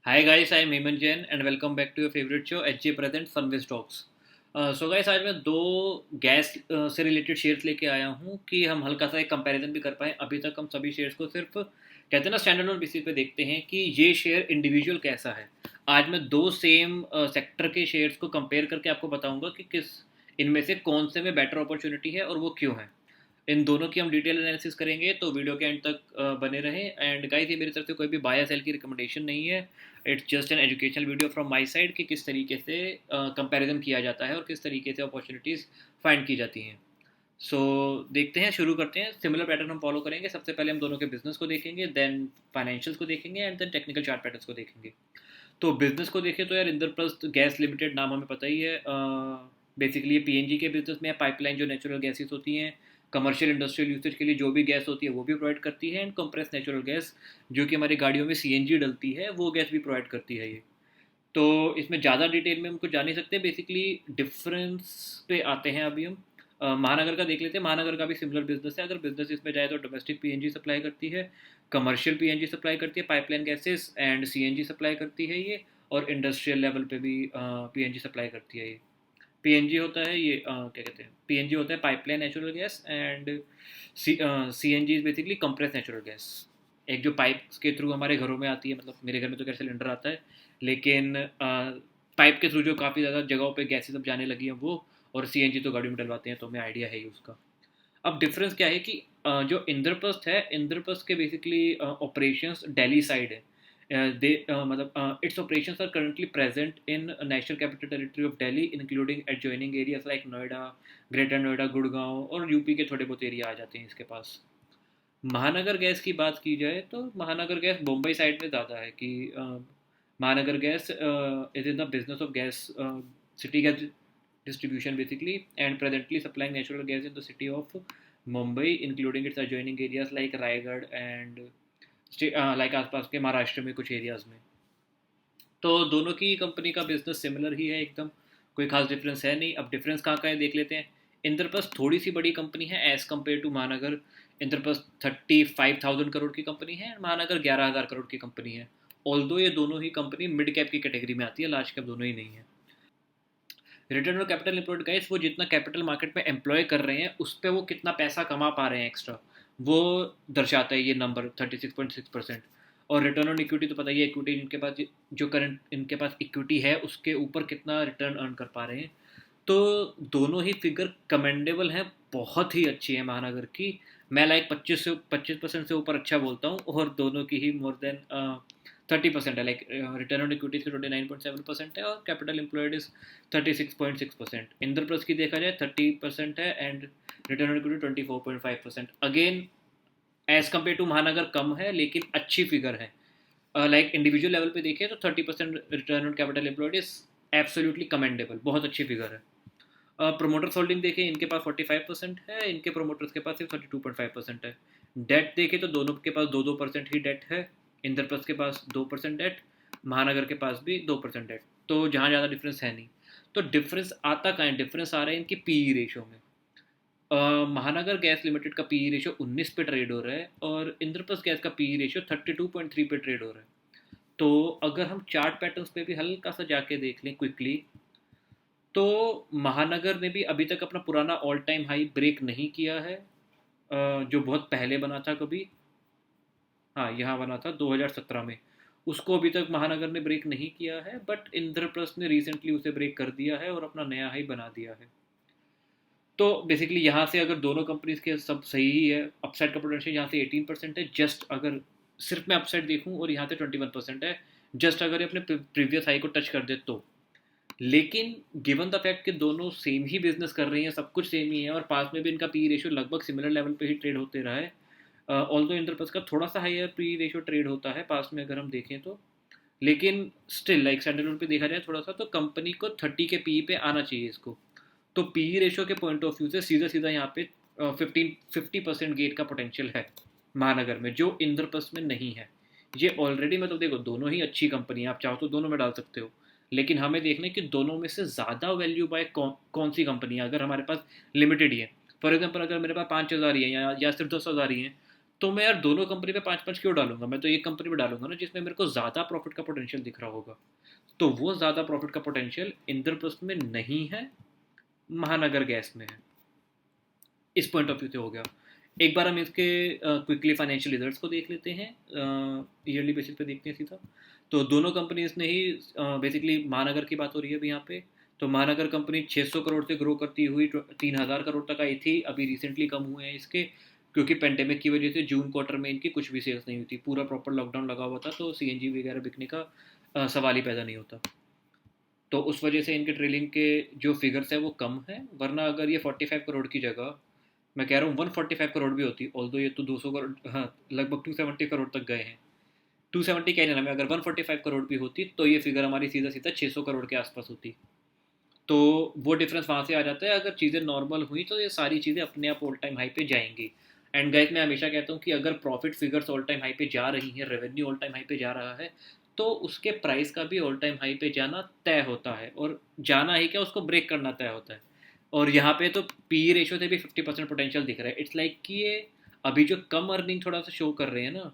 Hi guys, I am Hemant Jain and welcome back to your favorite show HJ Present Funwiz Talks. So guys आज मैं दो gas से related shares लेके आया हूँ कि हम हल्का सा एक कंपैरिजन भी कर पाएँ। अभी तक हम सभी शेयर्स को सिर्फ कहते हैं ना स्टैंडर्ड ऑन बेसिस पे देखते हैं कि ये शेयर इंडिविजुअल कैसा है। आज मैं दो सेम सेक्टर के शेयर्स को कंपेयर करके आपको बताऊंगा कि किस इनमें से कौन से में बेटर अपॉर्चुनिटी है और वो क्यों है। इन दोनों की हम डिटेल एनालिसिस करेंगे तो वीडियो के एंड तक बने रहें। एंड गाइस ये मेरी तरफ से कोई भी बाय या सेल की रिकमेंडेशन नहीं है। It's just an educational video from my side कि किस तरीके से कंपैरिजन किया जाता है और किस तरीके से अपॉर्चुनिटीज़ फाइंड की जाती हैं। सो देखते हैं, शुरू करते हैं। सिमिलर पैटर्न हम फॉलो करेंगे। सबसे पहले हम दोनों के बिजनेस को देखेंगे, देन फाइनेंशियल्स को देखेंगे and then technical chart patterns को देखेंगे। तो बिजनेस को देखें तो यार इंद्रप्रस्थ गैस लिमिटेड नाम हमें पता ही है। बेसिकली ये पीएनजी के बिजनेस में पाइपलाइन जो नेचुरल गैसेस होती हैं कमर्शियल इंडस्ट्रियल यूसेज के लिए जो भी गैस होती है वो भी प्रोवाइड करती है। एंड कंप्रेस नेचुरल गैस जो कि हमारी गाड़ियों में सीएनजी डलती है वो गैस भी प्रोवाइड करती है ये। तो इसमें ज़्यादा डिटेल में हम कुछ जान नहीं सकते। बेसिकली डिफरेंस पे आते हैं अभी हम। महानगर का देख लेते हैं। महानगर का भी सिमिलर बिजनेस है। अगर बिजनेस इसमें जाए तो डोमेस्टिक पीएनजी सप्लाई करती है, कमर्शियल पीएनजी सप्लाई करती है, pipeline gases and CNG supply करती है ये, और इंडस्ट्रियल लेवल पे भी पीएनजी सप्लाई करती है ये। पीएनजी होता है ये क्या कहते हैं, पीएनजी होता है pipeline natural gas and CNG is basically compress natural gas. एक जो पाइप के थ्रू हमारे घरों में आती है, मतलब मेरे घर में तो गैस सिलेंडर आता है, लेकिन पाइप के थ्रू जो काफ़ी ज़्यादा जगहों पे गैसेस अब जाने लगी हैं वो, और सीएनजी तो गाड़ी में डलवाते हैं तो हमें आइडिया है ही उसका। अब डिफरेंस क्या है कि जो इंद्रप्रस्थ है, इंद्रप्रस्थ के बेसिकली ऑपरेशंस दिल्ली साइड है। दे मतलब its operations are currently present in national capital territory of Delhi including adjoining areas like Noida, Greater Noida, Gurgaon, और यूपी के थोड़े बहुत एरिया आ जाते हैं इसके पास। महानगर गैस की बात की जाए तो महानगर गैस मुंबई साइड में ज़्यादा है कि महानगर gas is in the business of gas city gas distribution basically and presently supplying natural gas in the city of Mumbai including its adjoining areas like Raigad and like आसपास के महाराष्ट्र में कुछ areas में। तो दोनों की कंपनी का business similar ही है एकदम, कोई खास डिफरेंस है नहीं। अब डिफरेंस कहाँ का है देख लेते हैं। इंद्रप्रस्थ थोड़ी सी बड़ी कंपनी है एज कम्पेयर टू महानगर। इंद्रप्रस्थ 35,000 करोड़ की कंपनी है, महानगर 11,000 करोड़ की कंपनी है। ऑल्दो ये दोनों ही कंपनी मिड कैप की कैटेगरी में आती है, लार्ज कैप दोनों ही नहीं है। Return on capital employed guys, वो जितना कैपिटल मार्केट में एम्प्लॉय कर रहे हैं उस पर वो कितना पैसा कमा पा रहे हैं एक्स्ट्रा, वो दर्शाता है ये नंबर 36.6%। और रिटर्न ऑन इक्विटी तो पता ही है, इक्विटी इनके पास जो करंट इनके पास इक्विटी है उसके ऊपर कितना रिटर्न अर्न कर पा रहे हैं। तो दोनों ही फिगर कमेंडेबल हैं, बहुत ही अच्छी है महानगर की। मैं लाइक 25% से ऊपर अच्छा बोलता हूँ, और दोनों की ही मोर देन 30% है। लाइक रिटर्न ऑन इक्विटी 29.7% है और कैपिटल एम्प्लॉयड इज 36.6%। इंद्रप्रस्थ की देखा जाए 30% है and return on equity 24.5%। Again as compare to Mahanagar कम है लेकिन अच्छी फिगर है। लाइक इंडिविजुअल लेवल पे देखें तो 30% return on capital employed is absolutely commendable, बहुत अच्छी फिगर है। प्रोमोटर्स होल्डिंग देखें, इनके पास 45% है, इनके प्रोमोटर्स के पास सिर्फ 32.5% है। डेट देखें तो दोनों के पास 2% ही डेट है। इंद्रप्रस्थ के पास 2% डेट, महानगर के पास भी 2% डेट। तो जहाँ ज़्यादा डिफरेंस है नहीं। तो डिफरेंस आता कहाँ है? डिफरेंस आ रहा है इनकी पीई रेशो में। महानगर गैस लिमिटेड का पीई रेशो 19 पे ट्रेड हो रहा है और इंद्रप्रस्थ गैस का पीई रेशो 32.3 पे ट्रेड हो रहा है। तो अगर हम चार्ट पैटर्न्स पे भी हल्का सा जाके देख लें क्विकली, तो महानगर ने भी अभी तक अपना पुराना ऑल टाइम हाई ब्रेक नहीं किया है, जो बहुत पहले बना था कभी। हाँ, यहाँ बना था 2017 में। उसको अभी तक महानगर ने ब्रेक नहीं किया है, बट इंद्रप्रस्थ ने रिसेंटली उसे ब्रेक कर दिया है और अपना नया हाई बना दिया है। तो बेसिकली यहाँ से अगर दोनों कंपनीज के सब सही ही है, अपसाइड का पोटेंशियल यहाँ से 18% है जस्ट, अगर सिर्फ मैं अपसाइड देखूँ, और यहाँ से 21% है जस्ट अगर ये अपने प्रीवियस हाई को टच कर दे तो। लेकिन गिवन द फैक्ट कि दोनों सेम ही बिजनेस कर रही हैं, सब कुछ सेम ही है, और पास में भी इनका पी रेशियो लगभग सिमिलर लेवल पे ही ट्रेड होते रहा है। ऑल्दो इंद्रप्रस्थ का थोड़ा सा हायर पी रेशियो ट्रेड होता है पास में अगर हम देखें तो, लेकिन स्टिल लाइक स्टैंडर्ड पे देखा जाए थोड़ा सा, तो कंपनी को 30 के पी पे आना चाहिए इसको। तो पी रेशियो के पॉइंट ऑफ व्यू से सीधा सीधा यहाँ पे 50% गेट का पोटेंशियल है महानगर में, जो इंद्रप्रस्थ में नहीं है। ये ऑलरेडी, मतलब देखो दोनों ही अच्छी कंपनी है, आप चाहो तो दोनों में डाल सकते हो, लेकिन हमें देखना है कि दोनों में से ज़्यादा वैल्यू बाय कौन सी कंपनी है। अगर हमारे पास लिमिटेड ही है, फॉर एग्जाम्पल अगर मेरे पास 5,000 ही है या सिर्फ 10,000 ही है, तो मैं यार दोनों कंपनी पे 5-5 क्यों डालूंगा, मैं तो एक कंपनी पे डालूंगा ना जिसमें मेरे को ज़्यादा प्रॉफिट का पोटेंशियल दिख रहा होगा। तो वो ज़्यादा प्रॉफिट का पोटेंशियल इंद्रप्रस्थ में नहीं है, महानगर गैस में है। इस पॉइंट ऑफ व्यू से हो गया। एक बार हम इसके क्विकली फाइनेंशियल रिजल्ट्स को देख लेते हैं, ईयरली बेसिस पे देखते हैं सीधा। तो दोनों कंपनीज ने ही बेसिकली महानगर की बात हो रही है अभी यहाँ पे। तो महानगर कंपनी 600 करोड़ से ग्रो करती हुई 3000 करोड़ तक आई थी, अभी रिसेंटली कम हुए हैं इसके, क्योंकि पेंडेमिक की वजह से जून क्वार्टर में इनकी कुछ भी सेल्स नहीं हुई थी, पूरा प्रॉपर लॉकडाउन लगा हुआ था, तो सीएनजी वगैरह बिकने का सवाल ही पैदा नहीं होता। तो उस वजह से इनके ट्रेलिंग के जो फिगर्स है वो कम है, वरना अगर ये 45 करोड़ की जगह, मैं कह रहा हूँ 145 करोड़ भी होती, ऑल्दो ये तो 200 करोड़, हाँ लगभग 270 करोड़ तक गए हैं, 270 कहने ना, मैं अगर 145 करोड़ भी होती तो ये फिगर हमारी सीधा सीधा 600 करोड़ के आसपास होती। तो वो डिफरेंस वहाँ से आ जाता है। अगर चीज़ें नॉर्मल हुई तो ये सारी चीज़ें अपने आप ऑल टाइम हाई पे जाएंगी। एंड गाइस मैं हमेशा कहता हूँ कि अगर profit figures all time high पे जा रही हैं, रेवेन्यू ऑल टाइम हाई पे जा रहा है, तो उसके प्राइस का भी ऑल टाइम हाई पे जाना तय होता है, और जाना ही क्या, उसको ब्रेक करना तय होता है। और यहाँ पे तो पी रेशो से भी 50% पोटेंशियल दिख रहा है। इट्स लाइक कि ये अभी जो कम अर्निंग थोड़ा सा शो कर रहे हैं ना,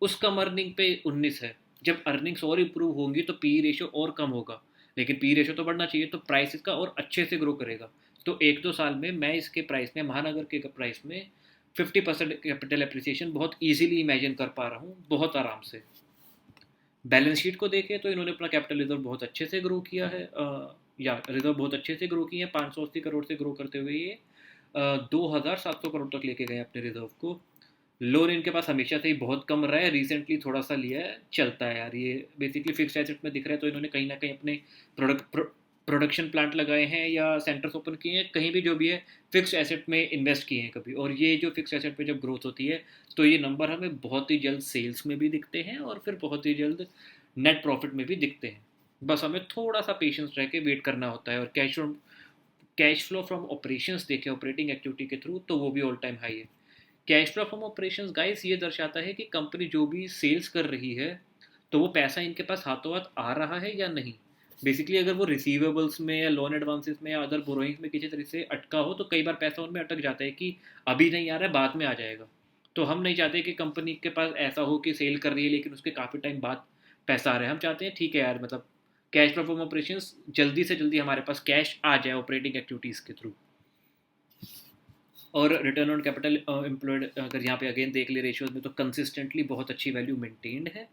उस कम अर्निंग पे 19 है। जब अर्निंग्स और इम्प्रूव होंगी तो पी रेशो और कम होगा, लेकिन पी रेशो तो बढ़ना चाहिए, तो प्राइस इसका और अच्छे से ग्रो करेगा। तो 1-2 साल में मैं इसके प्राइस में, महानगर के प्राइस में 50% कैपिटल एप्रिसिएशन बहुत ईजिली इमेजिन कर पा रहा हूँ, बहुत आराम से। बैलेंस शीट को देखें तो इन्होंने अपना कैपिटल रिजर्व बहुत अच्छे से ग्रो किया है, या रिजर्व बहुत अच्छे से ग्रो किए हैं, 580 करोड़ से ग्रो करते हुए ये 2700 करोड़ तक लेके गए अपने रिजर्व को। लोन इनके पास हमेशा से ही बहुत कम रहा है, रिसेंटली थोड़ा सा लिया है, चलता है यार, ये बेसिकली फिक्स्ड एसेट में दिख रहा है। तो इन्होंने कहीं ना कहीं अपने प्रोडक्शन प्लांट लगाए हैं या सेंटर्स ओपन किए हैं, कहीं भी जो भी है फिक्स्ड एसेट में इन्वेस्ट किए हैं कभी, और ये जो फिक्स्ड एसेट पे जब ग्रोथ होती है तो ये नंबर हमें बहुत ही जल्द सेल्स में भी दिखते हैं और फिर बहुत ही जल्द नेट प्रॉफिट में भी दिखते हैं। बस हमें थोड़ा सा पेशेंस रह के वेट करना होता है। और कैश फ्लो फ्रॉम ऑपरेशंस देखें, ऑपरेटिंग एक्टिविटी के थ्रू, तो वो भी ऑल टाइम हाई है। Cash flow from operations guys ये दर्शाता है कि कंपनी जो भी सेल्स कर रही है, तो वो पैसा इनके पास हाथों हाथ आ रहा है या नहीं। बेसिकली अगर वो रिसीवेबल्स में या लोन एडवांसेस में या अदर बोरोइंग्स में किसी तरह से अटका हो, तो कई बार पैसा उनमें अटक जाता है कि अभी नहीं आ रहा है, बाद में आ जाएगा। तो हम नहीं चाहते कि कंपनी के पास ऐसा हो कि सेल कर रही है लेकिन उसके काफ़ी टाइम बाद पैसा आ रहा है। हम चाहते हैं ठीक है यार, मतलब कैश फ्लो फ्रॉम ऑपरेशंस जल्दी से जल्दी हमारे पास कैश आ जाए ऑपरेटिंग एक्टिविटीज़ के थ्रू। और रिटर्न ऑन कैपिटल एम्प्लॉयड अगर यहाँ पे अगेन देख ले रेशियोज में, तो कंसिस्टेंटली बहुत अच्छी वैल्यू मेंटेन्ड है,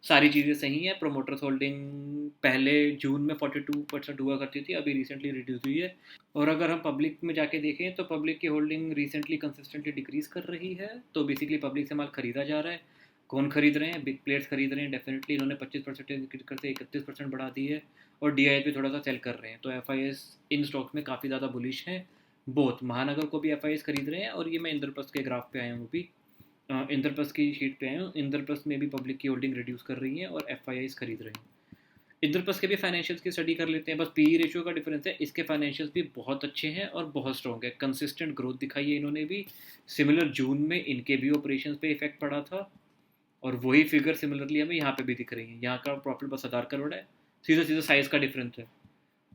सारी चीज़ें सही हैं। प्रोमोटर्स होल्डिंग पहले जून में 42% हुआ करती थी, अभी रिसेंटली रिड्यूस हुई है। और अगर हम पब्लिक में जाके देखें तो पब्लिक की होल्डिंग रिसेंटली कंसिस्टेंटली डिक्रीज कर रही है। तो बेसिकली पब्लिक से माल खरीदा जा रहा है। कौन खरीद रहे हैं? बिग प्लेयर्स खरीद रहे हैं डेफिनेटली। इन्होंने 25% करते 31% बढ़ा दी है, और डी भी थोड़ा सा सेल कर रहे हैं। तो एफ इन स्टॉक्स में काफ़ी ज़्यादा बुलिश हैं। बोथ महानगर को भी एफ खरीद रहे हैं, और ये मैं इंद्रप्रस्थ के ग्राफ पे आया हूँ अभी, इंद्रप्रस्थ की शीट पे आया हूँ। इंद्रप्रस्थ में भी पब्लिक की होल्डिंग रिड्यूस कर रही है और एफ खरीद रहे हैं। इंद्रप्रस्थ के भी फाइनेंशियल्स की स्टडी कर लेते हैं। बस पी रेशियो का डिफरेंस है, इसके फाइनेंशियल्स भी बहुत अच्छे हैं और बहुत स्ट्रॉन्ग है। कंसिस्टेंट ग्रोथ दिखाई है इन्होंने भी। सिमिलर जून में इनके भी ऑपरेशंस पे इफेक्ट पड़ा था, और वही फिगर सिमिलरली हमें यहाँ पे भी दिख रही है। यहाँ का प्रॉफिट बस 1000 करोड़ है, सीधा सीधा साइज का डिफरेंस है,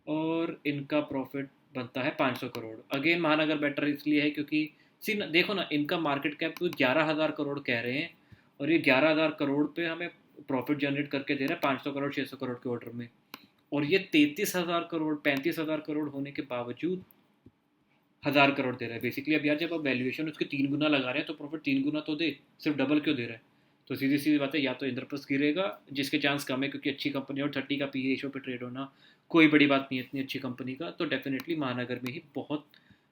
और इनका प्रॉफिट बनता है 500 करोड़। अगेन महानगर बेटर इसलिए है क्योंकि सी देखो ना, इनका मार्केट कैप तो 11,000 करोड़ कह रहे हैं, और ये 11,000 करोड़ पे हमें प्रॉफिट जनरेट करके दे रहा है 500 करोड़ 600 करोड़ के ऑर्डर में। और ये 33,000 करोड़ 35,000 करोड़ होने के बावजूद 1,000 करोड़ दे रहा है बेसिकली। अब यार जब आप वैल्यूएशन उसके 3 गुना लगा रहे हैं तो प्रॉफिट 3 गुना तो दे, सिर्फ डबल क्यों दे रहा है? तो सीधी सीधी बात है, या तो इंद्रप्रस्थ गिरेगा, जिसके चांस कम है क्योंकि अच्छी कंपनी और 30 का पी रेशो पे ट्रेड होना कोई बड़ी बात नहीं है इतनी अच्छी कंपनी का। तो डेफिनेटली महानगर में ही बहुत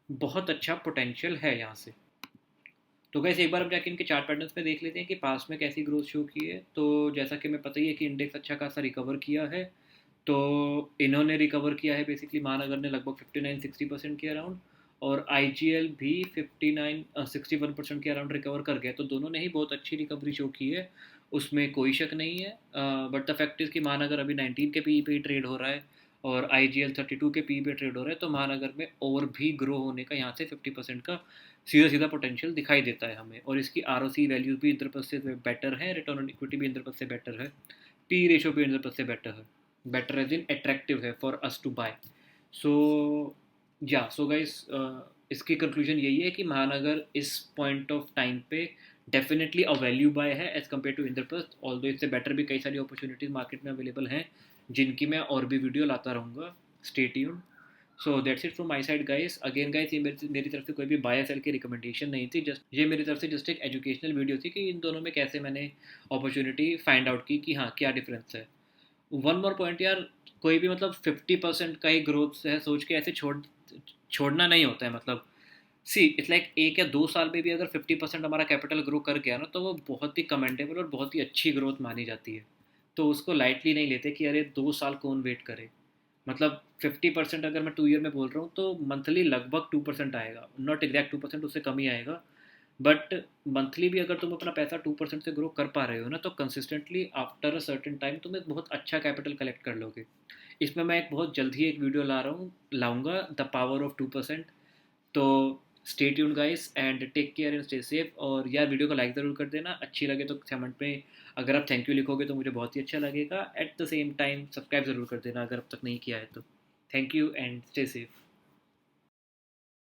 बहुत अच्छा पोटेंशियल है यहाँ से। तो गैस एक बार हम जाके इनके चार्ट पैटर्न्स में देख लेते हैं कि पास्ट में कैसी ग्रोथ शो की है। तो जैसा कि हमें पता ही है कि इंडेक्स अच्छा खासा रिकवर किया है, तो इन्होंने रिकवर किया है बेसिकली, महानगर ने लगभग 59-60% के अराउंड, और आई भी 59-61% के अराउंड रिकवर कर गया। तो दोनों ने ही बहुत अच्छी रिकवरी शो की है, उसमें कोई शक नहीं है। बट द फैक्ट इज़ कि महानगर अभी 19 के पी पे ही ट्रेड हो रहा है, और आई 32 के पी पे ट्रेड हो रहा है। तो महानगर में और भी ग्रो होने का यहाँ से 50% का सीधा सीधा पोटेंशियल दिखाई देता है हमें। और इसकी आर वैल्यूज भी इंद्रप्रस्थ से बेटर है, रिटर्न ऑन इक्विटी भी इंद्रप्रस्थ से बेटर है, पी रेशो भी इंद्रप्रस्थ से बेटर है, बेटर एज इन अट्रैक्टिव है फॉर अस टू बाय। सो या सो गाइस, इसकी कंक्लूजन यही है कि महानगर इस पॉइंट ऑफ टाइम पे डेफिनेटली अ वैल्यू बाय है as compare to Indraprastha, although इससे बेटर भी कई सारी अपॉर्चुनिटीज़ मार्केट में अवेलेबल हैं, जिनकी मैं और भी वीडियो लाता रहूँगा। Stay tuned. So that's it from my side guys. Again guys, ये मेरी तरफ से कोई भी बाय सेल की रिकमेंडेशन नहीं थी, जस्ट ये मेरी तरफ से जस्ट एक एजुकेशनल वीडियो थी कि इन दोनों में कैसे मैंने अपॉर्चुनिटी फाइंड आउट की कि हाँ, क्या डिफरेंस है। वन मोर पॉइंट यार, कोई भी मतलब 50% का ही ग्रोथ है सोच के ऐसे छोड़ना नहीं होता है। मतलब सी इट्स लाइक 1 या 2 साल में भी अगर 50% हमारा कैपिटल ग्रो कर गया ना, तो वो बहुत ही कमेंडेबल और बहुत ही अच्छी ग्रोथ मानी जाती है। तो उसको लाइटली नहीं लेते कि अरे 2 साल कौन वेट करे। मतलब 50% अगर मैं 2 ईयर में बोल रहा हूँ तो मंथली लगभग 2% आएगा, नॉट एग्जैक्ट 2%, उससे कम ही आएगा। बट मंथली भी अगर तुम अपना पैसा 2% से ग्रो कर पा रहे हो ना, तो consistently after a certain time तुम एक बहुत अच्छा कैपिटल कलेक्ट कर लोगे। इसमें मैं एक बहुत जल्द ही एक वीडियो लाऊंगा द पावर ऑफ 2%। तो stay tuned guys and take care and stay safe. और यार वीडियो को लाइक ज़रूर कर देना, अच्छी लगे तो कमेंट में अगर आप थैंक यू लिखोगे तो मुझे बहुत ही अच्छा लगेगा। At the same time subscribe ज़रूर कर देना अगर अब तक नहीं किया है तो। Thank you and stay safe.